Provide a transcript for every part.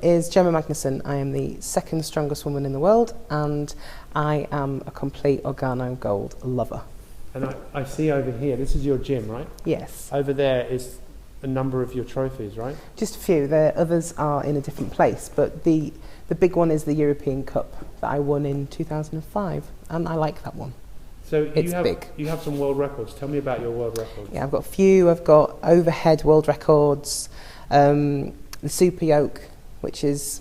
is Gemma Magnusson. I am the second strongest woman in the world, and I am a complete Organo Gold lover. And I see over here, this is your gym, right? Yes. Over there is a number of your trophies, right? Just a few. The others are in a different place, but the big one is the European Cup that I won in 2005, and I like that one. So big. You have some world records. Tell me about your world records. Yeah, I've got a few. I've got overhead world records, the super yoke, which is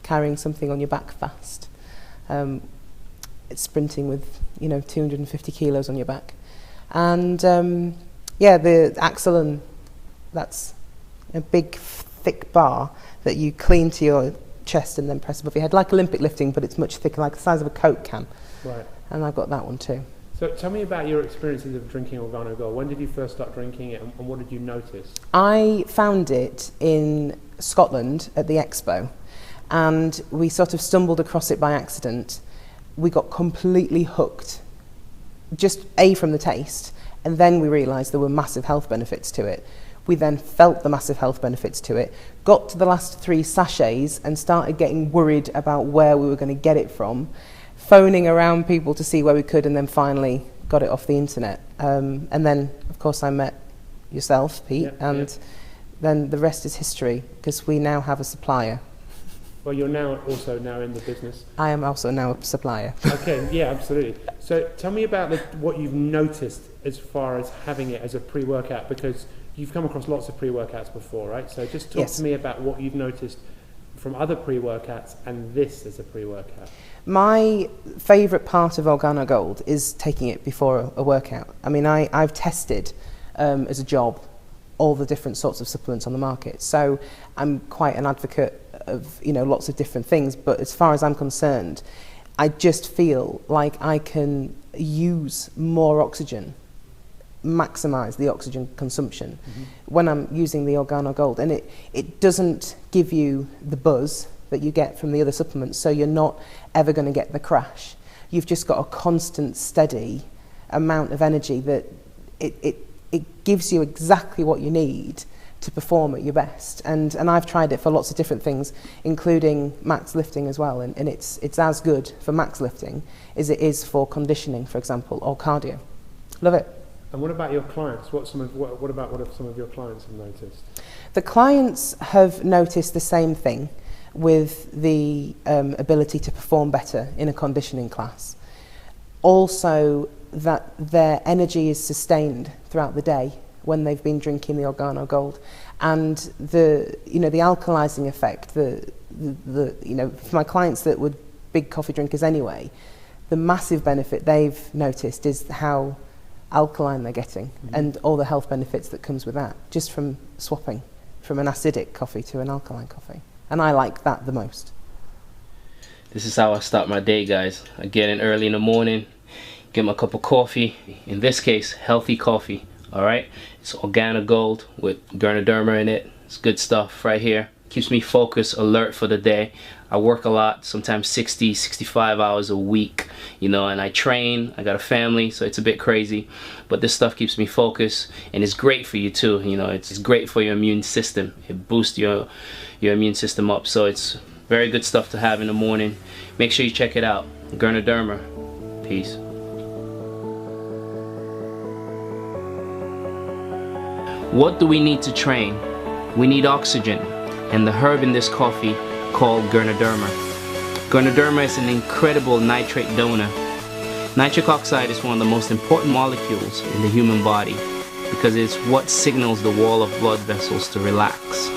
carrying something on your back fast. It's sprinting with 250 kilos on your back, and the axolon. That's a big thick bar that you clean to your chest and then press above your head, like Olympic lifting, but it's much thicker, like the size of a Coke can. Right. And I've got that one too. So tell me about your experiences of drinking Organo Gold. When did you first start drinking it, and what did you notice? I found it in Scotland at the Expo, and we sort of stumbled across it by accident. We got completely hooked, just from the taste, and then we realised there were massive health benefits to it. We then felt the massive health benefits to it, got to the last 3 sachets and started getting worried about where we were going to get it from, phoning around people to see where we could, and then finally got it off the internet. And then, of course, I met yourself, Pete, then the rest is history, because we now have a supplier. Well, you're also in the business. I am also now a supplier. Okay, yeah, absolutely. So tell me about what you've noticed as far as having it as a pre-workout, because you've come across lots of pre-workouts before, right? So just talk to me about what you've noticed from other pre-workouts and this as a pre-workout. My favourite part of Organo Gold is taking it before a workout. I mean, I've tested as a job all the different sorts of supplements on the market, so I'm quite an advocate of lots of different things, but as far as I'm concerned, I just feel like I can use more oxygen, maximise the oxygen consumption when I'm using the Organo Gold, and it doesn't give you the buzz that you get from the other supplements, so you're not ever going to get the crash. You've just got a constant, steady amount of energy that it gives you exactly what you need to perform at your best. And I've tried it for lots of different things, including max lifting as well, and it's as good for max lifting as it is for conditioning, for example, or cardio. Love it. And what about your clients? What have some of your clients have noticed? The clients have noticed the same thing, with the ability to perform better in a conditioning class. Also, that their energy is sustained throughout the day when they've been drinking the Organo Gold, and the alkalizing effect. For my clients that were big coffee drinkers anyway, the massive benefit they've noticed is how alkaline they're getting, and all the health benefits that comes with that, just from swapping from an acidic coffee to an alkaline coffee. And I like that the most. This is how I start my day, guys. I get in early in the morning, get my cup of coffee, in this case, healthy coffee, all right? It's Organo Gold with Ganoderma in it. It's good stuff right here. Keeps me focused, alert for the day. I work a lot, sometimes 60, 65 hours a week, and I train. I got a family, so it's a bit crazy. But this stuff keeps me focused, and it's great for you too. It's great for your immune system. It boosts your immune system up. So it's very good stuff to have in the morning. Make sure you check it out. Ganoderma. Peace. What do we need to train? We need oxygen, and the herb in this coffee called Ganoderma. Ganoderma is an incredible nitrate donor. Nitric oxide is one of the most important molecules in the human body because it's what signals the wall of blood vessels to relax.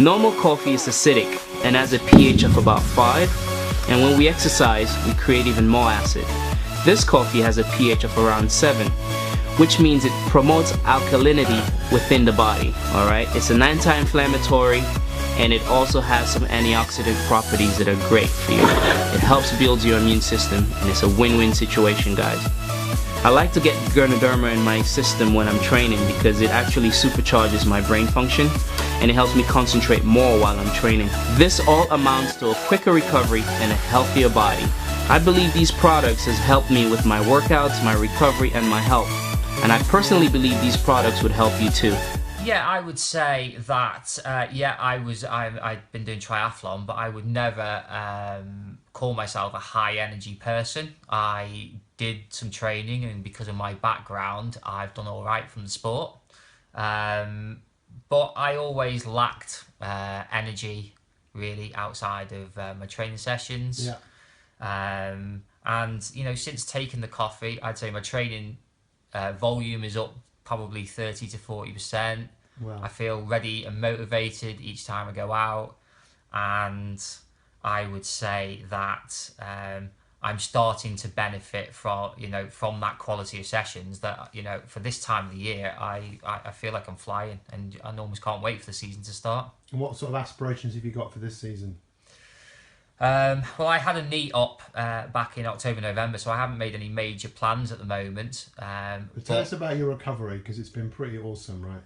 Normal coffee is acidic and has a pH of about 5, and when we exercise, we create even more acid. This coffee has a pH of around 7, which means it promotes alkalinity within the body, alright? It's an anti-inflammatory, and it also has some antioxidant properties that are great for you. It helps build your immune system, and it's a win-win situation, guys. I like to get Ganoderma in my system when I'm training because it actually supercharges my brain function, and it helps me concentrate more while I'm training. This all amounts to a quicker recovery and a healthier body. I believe these products has helped me with my workouts, my recovery, and my health. And I personally believe these products would help you too. Yeah, I would say that, I've been doing triathlon, but I would never call myself a high energy person. I did some training, and because of my background, I've done all right from the sport. But I always lacked energy, really, outside of my training sessions. Yeah. And, you know, since taking the coffee, I'd say my training volume is up probably 30 to 40%. Wow. I feel ready and motivated each time I go out, and I would say that I'm starting to benefit from that quality of sessions that, you know, for this time of the year, I feel like I'm flying, and I almost can't wait for the season to start. And what sort of aspirations have you got for this season? Well, I had a knee op back in October, November, so I haven't made any major plans at the moment. Tell us about your recovery, because it's been pretty awesome, right?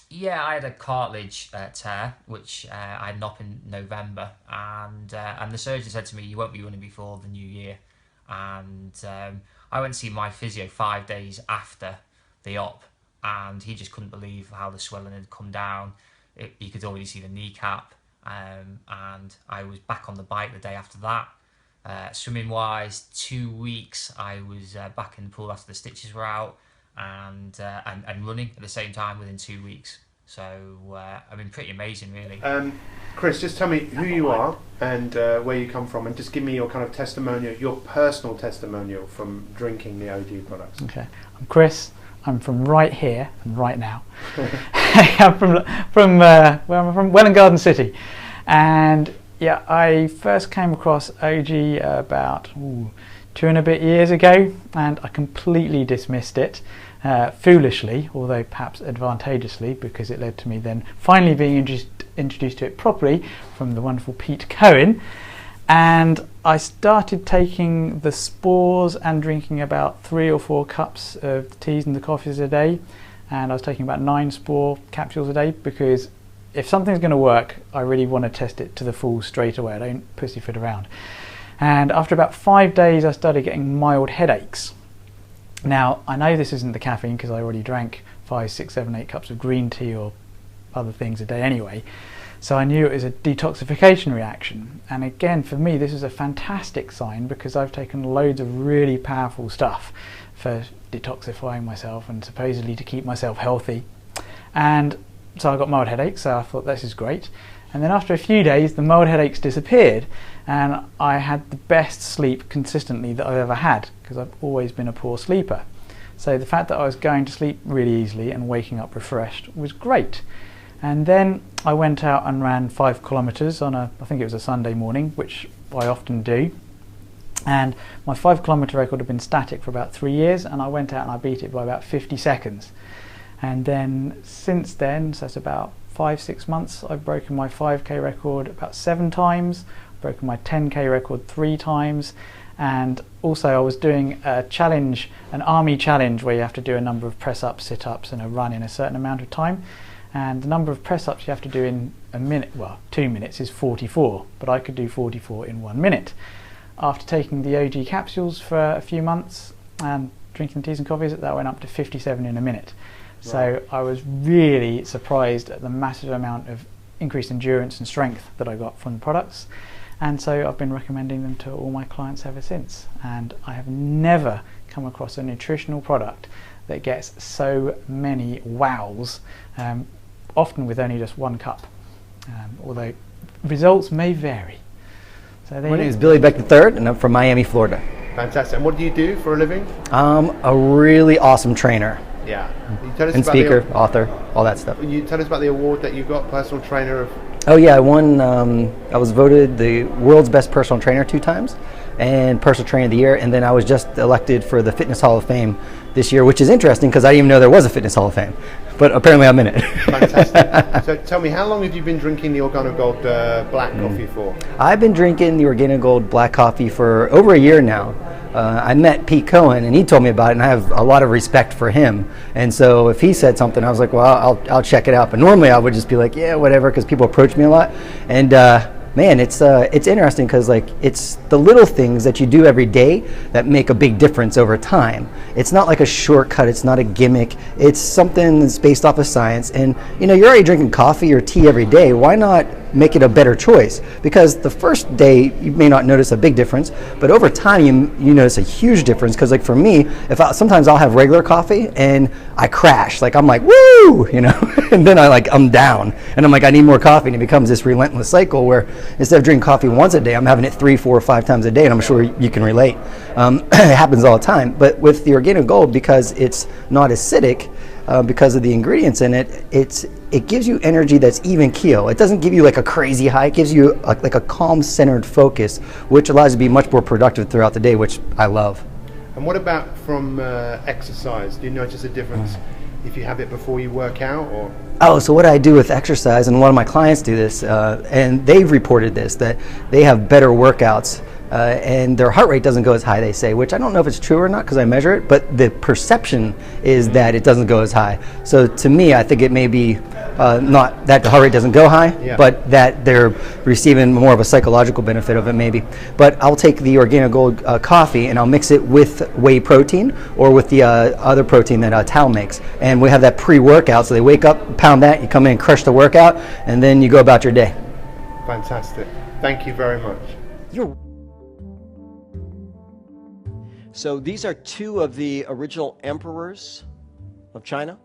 Yeah, I had a cartilage tear, which I had an op in November, and the surgeon said to me, "You won't be running before the new year." And I went to see my physio 5 days after the op, and he just couldn't believe how the swelling had come down. You could already see the kneecap, and I was back on the bike the day after that. Swimming wise, 2 weeks I was back in the pool after the stitches were out, and running at the same time within 2 weeks. So I've been pretty amazing, really. Chris, just tell me who you are and where you come from, and just give me your kind of testimonial, your personal testimonial from drinking the OG products. Okay, I'm Chris. I'm from right here and right now. I'm from Welwyn Garden City, and yeah, I first came across OG about 2 and a bit years ago, and I completely dismissed it, foolishly, although perhaps advantageously, because it led to me then finally being introduced to it properly from the wonderful Pete Cohen. And I started taking the spores and drinking about 3 or 4 cups of the teas and the coffees a day, and I was taking about 9 spore capsules a day, because if something's going to work, I really want to test it to the full straight away. I don't pussyfoot around. And after about 5 days, I started getting mild headaches. Now, I know this isn't the caffeine, because I already drank 5, 6, 7, 8 cups of green tea or other things a day anyway. So I knew it was a detoxification reaction. And again, for me, this is a fantastic sign, because I've taken loads of really powerful stuff for detoxifying myself and supposedly to keep myself healthy. And so I got mild headaches, so I thought this is great. And then after a few days, the mild headaches disappeared, and I had the best sleep consistently that I've ever had, because I've always been a poor sleeper. So the fact that I was going to sleep really easily and waking up refreshed was great. And then I went out and ran 5 kilometres on I think it was a Sunday morning, which I often do. And my 5 kilometre record had been static for about 3 years, and I went out and I beat it by about 50 seconds. And then since then, so that's about 5, 6 months, I've broken my 5k record about 7 times, broken my 10k record 3 times, and also I was doing a challenge, an army challenge, where you have to do a number of press-ups, sit-ups and a run in a certain amount of time. And the number of press-ups you have to do in a minute, well, 2 minutes is 44, but I could do 44 in 1 minute. After taking the OG capsules for a few months and drinking teas and coffees, that went up to 57 in a minute. So I was really surprised at the massive amount of increased endurance and strength that I got from the products. And so I've been recommending them to all my clients ever since. And I have never come across a nutritional product that gets so many wows, often with only just 1 cup, although results may vary. So My name is Billy Beck III, and I'm from Miami, Florida. Fantastic. And what do you do for a living? I'm a really awesome trainer. Yeah. You tell us And about speaker, author, all that stuff. You tell us about the award that you got, personal trainer of. Oh yeah, I won, I was voted the world's best personal trainer 2 times, and personal trainer of the year, and then I was just elected for the Fitness Hall of Fame this year, which is interesting because I didn't even know there was a Fitness Hall of Fame, but apparently I'm in it. Fantastic. So tell me, how long have you been drinking the Organo Gold black coffee for? I've been drinking the Organo Gold black coffee for over a year now. I met Pete Cohen and he told me about it, and I have a lot of respect for him. And so if he said something, I was like, well, I'll check it out. But normally I would just be like, yeah, whatever, because people approach me a lot. And man, it's interesting because like it's the little things that you do every day that make a big difference over time. It's not like a shortcut. It's not a gimmick. It's something that's based off of science. And you know, you're already drinking coffee or tea every day. Why not make it a better choice? Because the first day you may not notice a big difference, but over time you notice a huge difference. Because like for me, sometimes I'll have regular coffee and I crash. Like I'm like, woo, you know, and then I'm down and I'm like, I need more coffee, and it becomes this relentless cycle where instead of drinking coffee once a day, I'm having it 3, 4, 5 times a day, and I'm sure you can relate. It happens all the time. But with the Organic Gold, because it's not acidic, because of the ingredients in it, it gives you energy that's even keel. It doesn't give you like a crazy high. It gives you like a calm, centered focus, which allows you to be much more productive throughout the day, which I love. And what about from exercise? Do you notice a difference if you have it before you work out, or? Oh, so what I do with exercise, and a lot of my clients do this, and they've reported this, that they have better workouts and their heart rate doesn't go as high, they say, which I don't know if it's true or not because I measure it, but the perception is that it doesn't go as high. So to me, I think it may be not that the heart rate doesn't go high, but that they're receiving more of a psychological benefit of it maybe. But I'll take the Organic Gold coffee and I'll mix it with whey protein or with the other protein that Tao makes. And we have that pre-workout, so they wake up, pound that, you come in and crush the workout, and then you go about your day. Fantastic. Thank you very much. So these are 2 of the original emperors of China.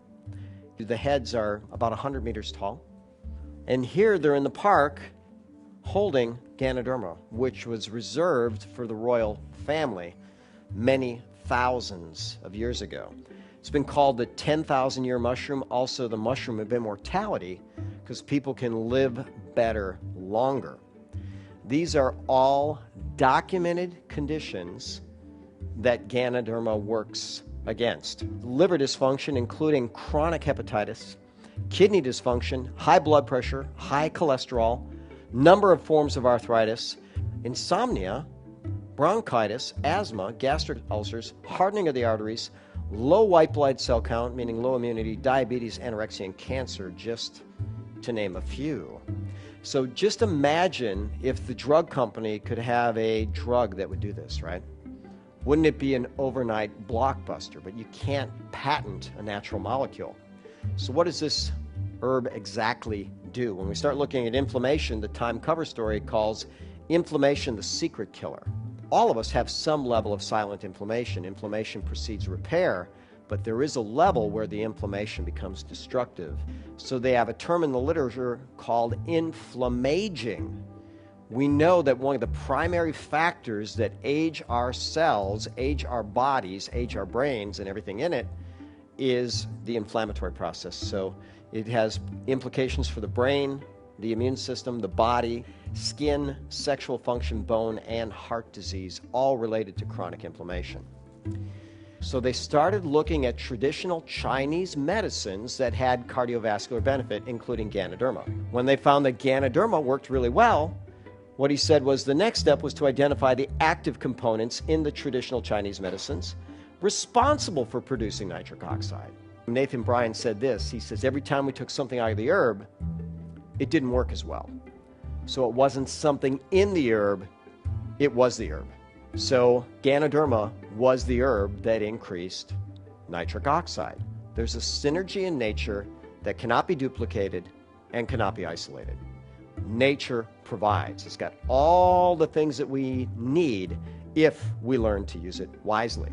The heads are about 100 meters tall. And here they're in the park holding Ganoderma, which was reserved for the royal family many thousands of years ago. It's been called the 10,000-year mushroom, also the mushroom of immortality, because people can live better longer. These are all documented conditions that Ganoderma works against. Liver dysfunction, including chronic hepatitis, kidney dysfunction, high blood pressure, high cholesterol, number of forms of arthritis, insomnia, bronchitis, asthma, gastric ulcers, hardening of the arteries, low white blood cell count, meaning low immunity, diabetes, anorexia, and cancer, just to name a few. So just imagine if the drug company could have a drug that would do this, right? Wouldn't it be an overnight blockbuster? But you can't patent a natural molecule. So what does this herb exactly do? When we start looking at inflammation, the Time cover story calls inflammation the secret killer. All of us have some level of silent inflammation. Inflammation precedes repair, but there is a level where the inflammation becomes destructive. So they have a term in the literature called inflamm-aging. We know that one of the primary factors that age our cells, age our bodies, age our brains and everything in it is the inflammatory process. So it has implications for the brain, the immune system, the body, skin, sexual function, bone, and heart disease, all related to chronic inflammation. So they started looking at traditional Chinese medicines that had cardiovascular benefit, including Ganoderma. When they found that Ganoderma worked really well, what he said was the next step was to identify the active components in the traditional Chinese medicines responsible for producing nitric oxide. Nathan Bryan said this, he says, every time we took something out of the herb, it didn't work as well. So it wasn't something in the herb, it was the herb. So Ganoderma was the herb that increased nitric oxide. There's a synergy in nature that cannot be duplicated and cannot be isolated. Nature provides. It's got all the things that we need if we learn to use it wisely.